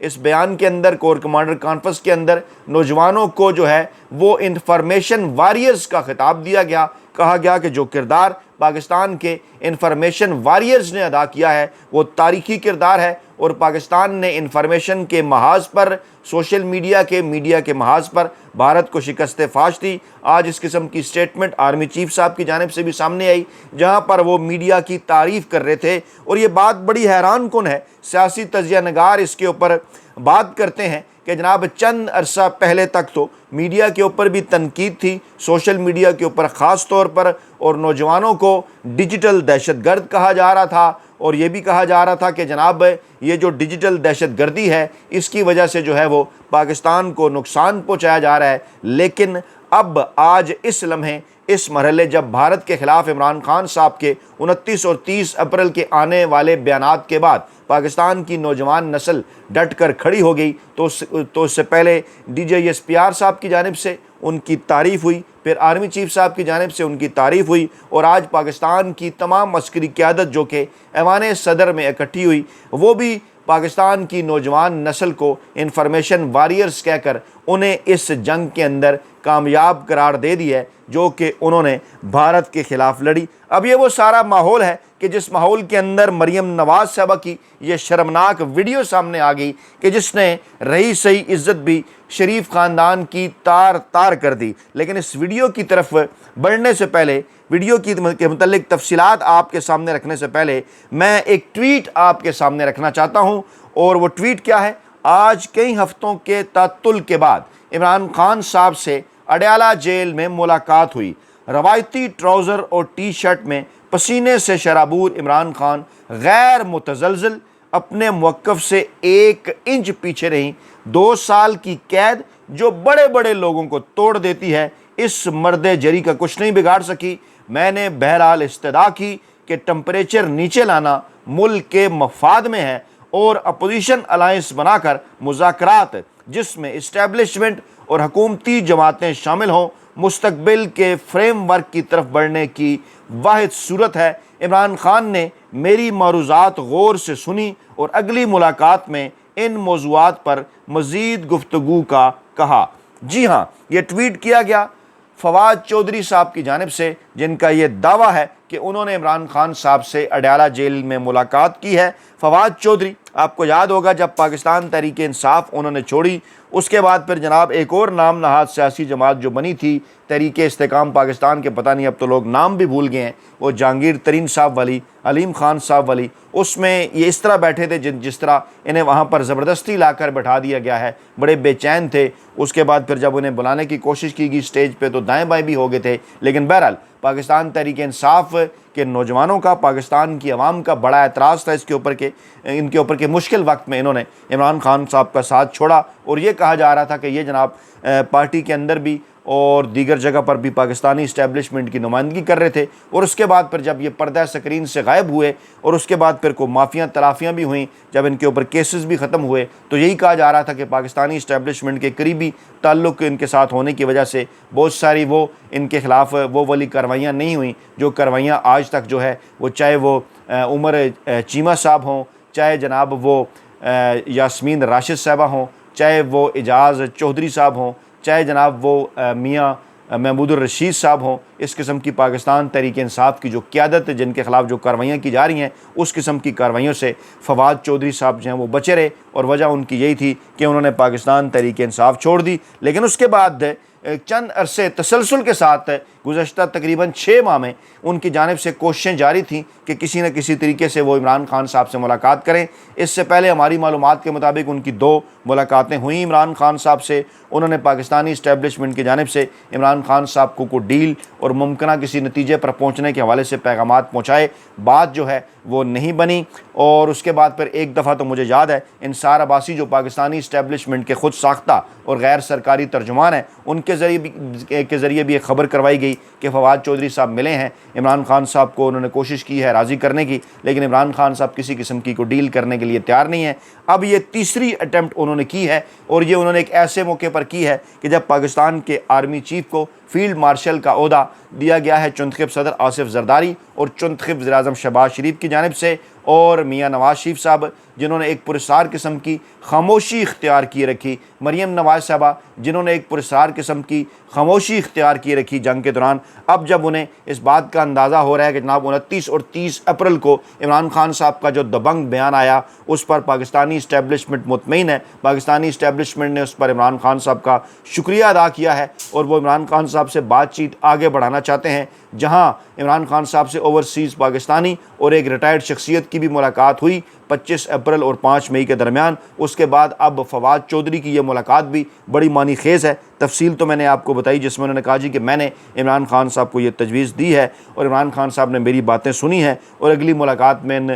اس بیان کے اندر corps commander conference کے اندر نوجوانوں کو جو ہے وہ انفارمیشن واریئرز کا خطاب دیا گیا. کہا گیا کہ جو کردار پاکستان کے انفارمیشن واریئرز نے ادا کیا ہے وہ تاریخی کردار ہے، اور پاکستان نے انفارمیشن کے محاذ پر، سوشل میڈیا کے محاذ پر بھارت کو شکست فاش دی. آج اس قسم کی سٹیٹمنٹ آرمی چیف صاحب کی جانب سے بھی سامنے آئی، جہاں پر وہ میڈیا کی تعریف کر رہے تھے، اور یہ بات بڑی حیران کن ہے. سیاسی تجزیہ نگار اس کے اوپر بات کرتے ہیں کہ جناب چند عرصہ پہلے تک تو میڈیا کے اوپر بھی تنقید تھی، سوشل میڈیا کے اوپر خاص طور پر، اور نوجوانوں کو ڈیجیٹل دہشت گرد کہا جا رہا تھا، اور یہ بھی کہا جا رہا تھا کہ جناب یہ جو ڈیجیٹل دہشت گردی ہے اس کی وجہ سے جو ہے وہ پاکستان کو نقصان پہنچایا جا رہا ہے. لیکن اب آج اس لمحے، اس مرحلے جب بھارت کے خلاف عمران خان صاحب کے 29 اور 30 اپریل کے آنے والے بیانات کے بعد پاکستان کی نوجوان نسل ڈٹ کر کھڑی ہو گئی، تو اس سے پہلے DGISPR صاحب کی جانب سے ان کی تعریف ہوئی، پھر آرمی چیف صاحب کی جانب سے ان کی تعریف ہوئی، اور آج پاکستان کی تمام عسکری قیادت جو کہ ایوان صدر میں اکٹھی ہوئی، وہ بھی پاکستان کی نوجوان نسل کو انفارمیشن واریئرز کہہ کر انہیں اس جنگ کے اندر کامیاب قرار دے دیا ہے جو کہ انہوں نے بھارت کے خلاف لڑی. اب یہ وہ سارا ماحول ہے کہ جس ماحول کے اندر مریم نواز صاحبہ کی یہ شرمناک ویڈیو سامنے آ گئی کہ جس نے رہی صحیح عزت بھی شریف خاندان کی تار تار کر دی. لیکن اس ویڈیو کی طرف بڑھنے سے پہلے، ویڈیو کے متعلق تفصیلات آپ کے سامنے رکھنے سے پہلے، میں ایک ٹویٹ آپ کے سامنے رکھنا چاہتا ہوں. اور وہ ٹویٹ کیا ہے؟ آج کئی ہفتوں کے تعطل کے بعد عمران خان صاحب سے اڈیالہ جیل میں ملاقات ہوئی. روایتی ٹراؤزر اور ٹی شرٹ میں پسینے سے شرابور عمران خان غیر متزلزل اپنے موقف سے 1 انچ پیچھے نہیں. 2 سال کی قید جو بڑے بڑے لوگوں کو توڑ دیتی ہے، اس مرد جری کا کچھ نہیں بگاڑ سکی. میں نے بہرحال استدعا کی کہ ٹمپریچر نیچے لانا ملک کے مفاد میں ہے، اور اپوزیشن الائنس بنا کر مذاکرات جس میں اسٹیبلشمنٹ اور حکومتی جماعتیں شامل ہوں مستقبل کے فریم ورک کی طرف بڑھنے کی واحد صورت ہے. عمران خان نے میری معروضات غور سے سنی اور اگلی ملاقات میں ان موضوعات پر مزید گفتگو کا کہا. جی ہاں، یہ ٹویٹ کیا گیا فواد چودھری صاحب کی جانب سے، جن کا یہ دعویٰ ہے کہ انہوں نے عمران خان صاحب سے اڈیالہ جیل میں ملاقات کی ہے. فواد چودھری، آپ کو یاد ہوگا جب پاکستان تحریک انصاف انہوں نے چھوڑی، اس کے بعد پھر جناب ایک اور نام نہاد سیاسی جماعت جو بنی تھی تحریک استحکام پاکستان کے، پتہ نہیں اب تو لوگ نام بھی بھول گئے ہیں، وہ جہانگیر ترین صاحب والی، علیم خان صاحب والی، اس میں یہ اس طرح بیٹھے تھے جس طرح انہیں وہاں پر زبردستی لا کر بٹھا دیا گیا ہے. بڑے بے چین تھے. اس کے بعد پھر جب انہیں بلانے کی کوشش کی گئی اسٹیج پہ تو دائیں بائیں بھی ہو گئے تھے. لیکن بہرحال پاکستان تحریک انصاف کے نوجوانوں کا، پاکستان کی عوام کا بڑا اعتراض تھا ان کے اوپر کہ مشکل وقت میں انہوں نے عمران خان صاحب کا ساتھ چھوڑا. اور یہ کہا جا رہا تھا کہ یہ جناب پارٹی کے اندر بھی اور دیگر جگہ پر بھی پاکستانی اسٹیبلشمنٹ کی نمائندگی کر رہے تھے. اور اس کے بعد پھر جب یہ پردہ سکرین سے غائب ہوئے اور اس کے بعد پھر کو معافیاں تلافیاں بھی ہوئیں، جب ان کے اوپر کیسز بھی ختم ہوئے، تو یہی کہا جا رہا تھا کہ پاکستانی اسٹیبلشمنٹ کے قریبی تعلق ان کے ساتھ ہونے کی وجہ سے بہت ساری وہ ان کے خلاف وہ والی کارروائیاں نہیں ہوئیں جو کارروائیاں آج تک جو ہے وہ، چاہے وہ عمر چیمہ صاحب ہوں، چاہے جناب وہ یاسمین راشد صاحبہ ہوں، چاہے وہ اعجاز چودھری صاحب ہوں، چاہے جناب وہ میاں محمود الرشید صاحب ہوں. اس قسم کی پاکستان تحریک انصاف کی جو قیادت جن کے خلاف جو کارروائیاں کی جا رہی ہیں، اس قسم کی کارروائیوں سے فواد چودھری صاحب جو ہیں وہ بچے رہے، اور وجہ ان کی یہی تھی کہ انہوں نے پاکستان تحریک انصاف چھوڑ دی. لیکن اس کے بعد چند عرصے تسلسل کے ساتھ گزشتہ تقریباً 6 ماہ میں ان کی جانب سے کوششیں جاری تھیں کہ کسی نہ کسی طریقے سے وہ عمران خان صاحب سے ملاقات کریں. اس سے پہلے ہماری معلومات کے مطابق ان کی 2 ملاقاتیں ہوئیں عمران خان صاحب سے. انہوں نے پاکستانی اسٹیبلشمنٹ کی جانب سے عمران خان صاحب کو ڈیل اور ممکنہ کسی نتیجے پر پہنچنے کے حوالے سے پیغامات پہنچائے. بات جو ہے وہ نہیں بنی. اور اس کے بعد پھر ایک دفعہ تو مجھے یاد ہے انصار عباسی جو پاکستانی اسٹیبلشمنٹ کے خود ساختہ اور غیر سرکاری ترجمان ہیں، ان کے ذریعے بھی ایک خبر کروائی گئی کہ فواد چودھری صاحب ملے ہیں عمران خان صاحب کو، انہوں نے کوشش کی ہے راضی کرنے کی، لیکن عمران خان صاحب کسی قسم کی کو ڈیل کرنے کے لیے تیار نہیں ہے. اب یہ تیسری اٹیمپٹ انہوں نے کی ہے، اور یہ انہوں نے ایک ایسے موقع پر کی ہے کہ جب پاکستان کے آرمی چیف کو فیلڈ مارشل کا عہدہ دیا گیا ہے چنتخب صدر آصف زرداری، اور چنتخب وزیر اعظم شہباز شریف کی جانب سے، اور میاں نواز شریف صاحب جنہوں نے ایک پرسرار قسم کی خاموشی اختیار کی رکھی، مریم نواز صاحبہ جنہوں نے ایک پرسرار قسم کی خاموشی اختیار کی رکھی جنگ کے دوران، اب جب انہیں اس بات کا اندازہ ہو رہا ہے کہ جناب 29 اور 30 اپریل کو عمران خان صاحب کا جو دبنگ بیان آیا اس پر پاکستانی اسٹیبلشمنٹ مطمئن ہے، پاکستانی اسٹیبلشمنٹ نے اس پر عمران خان صاحب کا شکریہ ادا کیا ہے، اور وہ عمران خان صاحب سے بات چیت آگے بڑھانا چاہتے ہیں، جہاں عمران خان صاحب سے اوورسیز پاکستانی اور ایک ریٹائرڈ شخصیت کی بھی ملاقات ہوئی 25 اپریل اور 5 مئی کے درمیان۔ اس کے بعد اب فواد چودھری کی یہ ملاقات بھی بڑی معنی خیز ہے، تفصیل تو میں نے آپ کو بتائی، جس میں انہوں نے کہا جی کہ میں نے عمران خان صاحب کو یہ تجویز دی ہے اور عمران خان صاحب نے میری باتیں سنی ہیں، اور اگلی ملاقات میں ان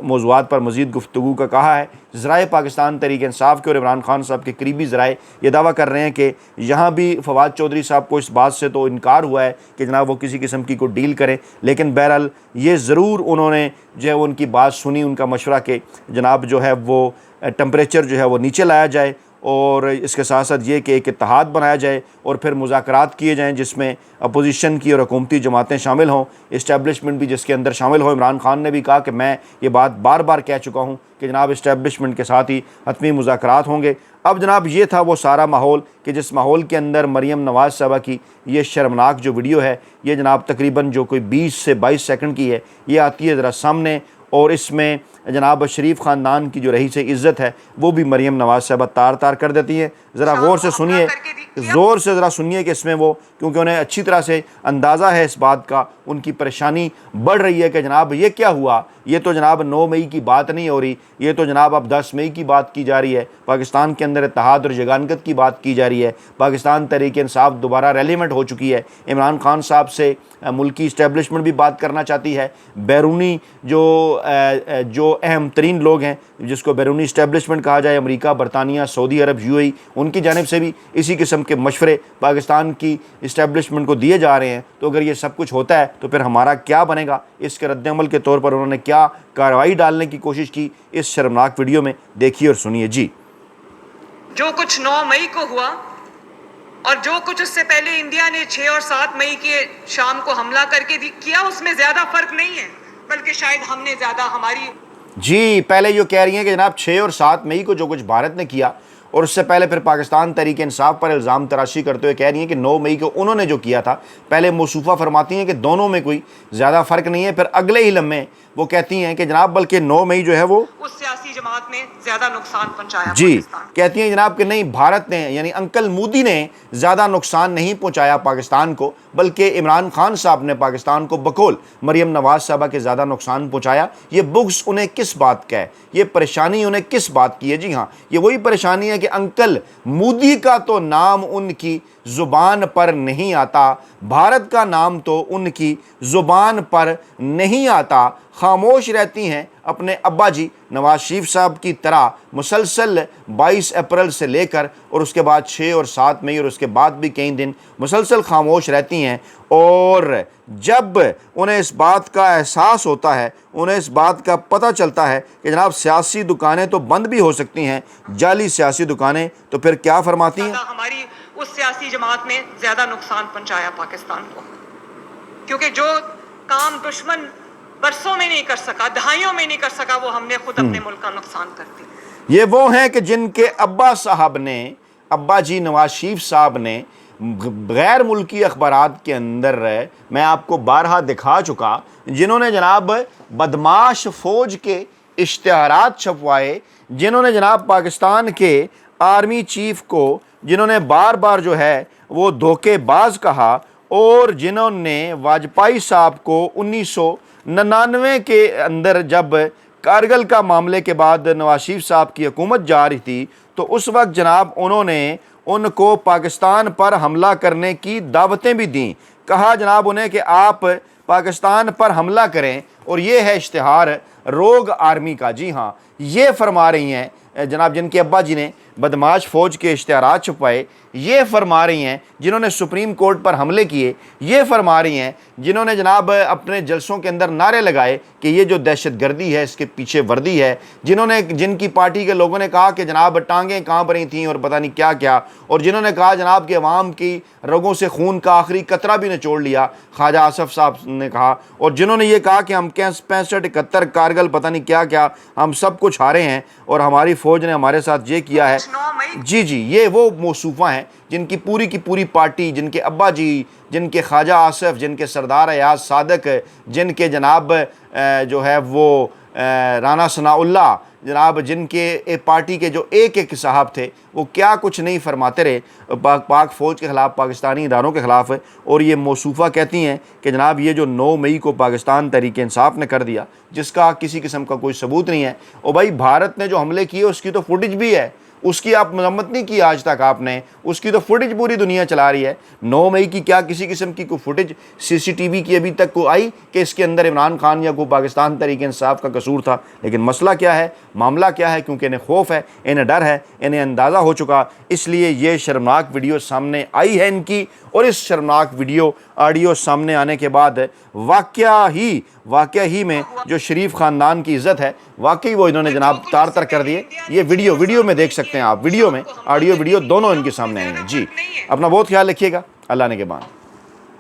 موضوعات پر مزید گفتگو کا کہا ہے۔ ذرائع پاکستان تحریک انصاف کے اور عمران خان صاحب کے قریبی ذرائع یہ دعویٰ کر رہے ہیں کہ یہاں بھی فواد چودھری صاحب کو اس بات سے تو انکار ہوا ہے کہ جناب وہ کسی قسم کی کوئی ڈیل کریں، لیکن بہرحال یہ ضرور انہوں نے جو ہے ان کی بات سنی، ان کا مشورہ کہ جناب جو ہے وہ ٹمپریچر جو ہے وہ نیچے لایا جائے، اور اس کے ساتھ ساتھ یہ کہ ایک اتحاد بنایا جائے اور پھر مذاکرات کیے جائیں جس میں اپوزیشن کی اور حکومتی جماعتیں شامل ہوں، اسٹیبلشمنٹ بھی جس کے اندر شامل ہو۔ عمران خان نے بھی کہا کہ میں یہ بات بار بار کہہ چکا ہوں کہ جناب اسٹیبلشمنٹ کے ساتھ ہی حتمی مذاکرات ہوں گے۔ اب جناب یہ تھا وہ سارا ماحول کہ جس ماحول کے اندر مریم نواز صاحبہ کی یہ شرمناک جو ویڈیو ہے، یہ جناب تقریباً جو کوئی 20 سے 22 سیکنڈ کی ہے، یہ آتی ہے ذرا سامنے، اور اس میں جناب شریف خاندان کی جو رئیس عزت ہے وہ بھی مریم نواز صاحبہ تار تار کر دیتی ہیں۔ ذرا غور سے سنیے، زور سے ذرا سنیے کہ اس میں وہ، کیونکہ انہیں اچھی طرح سے اندازہ ہے اس بات کا، ان کی پریشانی بڑھ رہی ہے کہ جناب یہ کیا ہوا، یہ تو جناب 9 مئی کی بات نہیں ہو رہی، یہ تو جناب اب 10 مئی کی بات کی جا رہی ہے، پاکستان کے اندر اتحاد اور یگانگت کی بات کی جا رہی ہے، پاکستان تحریک انصاف دوبارہ ریلیونٹ ہو چکی ہے، عمران خان صاحب سے ملکی اسٹیبلشمنٹ بھی بات کرنا چاہتی ہے، بیرونی جو اہم ترین لوگ ہیں جس کو بیرونی اسٹیبلشمنٹ کہا جائے، امریکہ، برطانیہ، سعودی عرب، UAE، ان کی جانب سے بھی اسی قسم کے مشورے پاکستان کی اسٹیبلشمنٹ کو دیے جا رہے ہیں۔ تو اگر یہ سب کچھ ہوتا ہے تو پھر ہمارا کیا بنے گا؟ اس کے رد عمل کے طور پر انہوں نے کیا کارروائی ڈالنے کی کوشش کی، اس شرمناک ویڈیو میں دیکھیے اور سنیے جی۔ جو کچھ 9 مئی کو ہوا اور جو کچھ اس سے پہلے انڈیا نے 6 اور 7 مئی کے شام کو حملہ کر کے کیا، اس میں زیادہ فرق نہیں ہے، بلکہ شاید ہم نے زیادہ ہماری جی پہلے جو کہہ رہی ہیں کہ جناب 6 اور 7 مئی کو جو کچھ بھارت نے کیا، اور اس سے پہلے پھر پاکستان تحریک انصاف پر الزام تراشی کرتے ہوئے کہہ رہی ہیں کہ 9 مئی کو انہوں نے جو کیا تھا، پہلے موصوفہ فرماتی ہیں کہ دونوں میں کوئی زیادہ فرق نہیں ہے، پھر اگلے ہی لمحے وہ کہتی ہیں کہ جناب بلکہ 9 مئی جو ہے وہ اس سیاسی جماعت نے زیادہ نقصان پہنچایا جی پاکستان۔ کہتی ہیں جناب کہ نہیں، بھارت نے یعنی انکل مودی نے زیادہ نقصان نہیں پہنچایا پاکستان کو، بلکہ عمران خان صاحب نے پاکستان کو بقول مریم نواز صاحبہ کے زیادہ نقصان پہنچایا۔ یہ بغض انہیں کس بات کا ہے، یہ پریشانی انہیں کس بات کی ہے؟ جی ہاں، یہ وہی پریشانی ہے کہ انکل مودی کا تو نام ان کی زبان پر نہیں آتا، بھارت کا نام تو ان کی زبان پر نہیں آتا، خاموش رہتی ہیں اپنے ابا جی نواز شریف صاحب کی طرح مسلسل 22 اپریل سے لے کر اور اس کے بعد 6 اور 7 مئی اور اس کے بعد بھی کئی دن مسلسل خاموش رہتی ہیں، اور جب انہیں اس بات کا احساس ہوتا ہے، انہیں اس بات کا پتہ چلتا ہے کہ جناب سیاسی دکانیں تو بند بھی ہو سکتی ہیں، جعلی سیاسی دکانیں، تو پھر کیا فرماتی ہیں؟ ہماری اس سیاسی جماعت نے زیادہ نقصان پہنچایا پاکستان کو، کیونکہ جو کام دشمن برسوں میں نہیں کر سکا، دہائیوں میں نہیں کر سکا، وہ ہم نے خود اپنے ملک کا نقصان کر دی۔ یہ وہ ہیں کہ جن کے ابا صاحب نے، ابا جی نواز شریف صاحب نے غیر ملکی اخبارات کے اندر میں آپ کو بارہا دکھا چکا، جنہوں نے جناب بدماش فوج کے اشتہارات چھپوائے، جنہوں نے جناب پاکستان کے آرمی چیف کو، جنہوں نے بار بار جو ہے وہ دھوکے باز کہا، اور جنہوں نے واجپئی صاحب کو 1999 کے اندر جب کارگل کا معاملے کے بعد نواز شریف صاحب کی حکومت جا رہی تھی تو اس وقت جناب انہوں نے ان کو پاکستان پر حملہ کرنے کی دعوتیں بھی دیں، کہا جناب انہیں کہ آپ پاکستان پر حملہ کریں، اور یہ ہے اشتہار روگ آرمی کا۔ جی ہاں، یہ فرما رہی ہیں جناب جن کے ابا جی نے بدماش فوج کے اشتہارات چھپائے، یہ فرما رہی ہیں جنہوں نے سپریم کورٹ پر حملے کیے، یہ فرما رہی ہیں جنہوں نے جناب اپنے جلسوں کے اندر نعرے لگائے کہ یہ جو دہشت گردی ہے اس کے پیچھے وردی ہے، جن کی پارٹی کے لوگوں نے کہا کہ جناب ٹانگیں کانپ رہی تھیں اور پتہ نہیں کیا کیا، اور جنہوں نے کہا جناب کہ عوام کی رگوں سے خون کا آخری قطرہ بھی نچوڑ لیا، خواجہ آصف صاحب نے کہا، اور جنہوں نے یہ کہا کہ ہم 65 71 کارگل پتہ نہیں کیا کیا ہم سب کچھ ہارے ہیں اور ہماری فوج نے ہمارے ساتھ یہ کیا ہے۔ جی یہ وہ موصوفہ ہیں جن کی پوری پارٹی، جن کے ابا جی، جن کے خواجہ آصف، جن کے سردار ایاز صادق، جن کے جناب جو ہے وہ رانا ثناء اللہ، جناب جن کے پارٹی کے جو ایک صاحب تھے، وہ کیا کچھ نہیں فرماتے رہے پاک فوج کے خلاف، پاکستانی اداروں کے خلاف، اور یہ موصوفہ کہتی ہیں کہ جناب یہ جو 9 مئی کو پاکستان تحریک انصاف نے کر دیا، جس کا کسی قسم کا کوئی ثبوت نہیں ہے، اور بھائی بھارت نے جو حملے کیے اس کی تو فوٹیج بھی ہے، اس کی آپ مذمت نہیں کی آج تک آپ نے، اس کی تو فوٹیج پوری دنیا چلا رہی ہے۔ 9 مئی کی کیا کسی قسم کی کوئی فوٹیج CCTV کی ابھی تک کوئی آئی کہ اس کے اندر عمران خان یا کوئی پاکستان تحریک انصاف کا قصور تھا؟ لیکن مسئلہ کیا ہے، معاملہ کیا ہے، کیونکہ انہیں خوف ہے، انہیں ڈر ہے، انہیں اندازہ ہو چکا، اس لیے یہ شرمناک ویڈیو سامنے آئی ہے ان کی، اور اس شرمناک ویڈیو آڈیو سامنے آنے کے بعد واقعہ ہی میں جو شریف خاندان کی عزت ہے، واقعی وہ انہوں نے جناب تار کر دیے۔ یہ ویڈیو میں دیکھ سکتے ہیں آپ، ویڈیو میں آڈیو ویڈیو دونوں ان کے سامنے آئیں گے۔ جی اپنا بہت خیال رکھیے گا، اللہ نے کے بان۔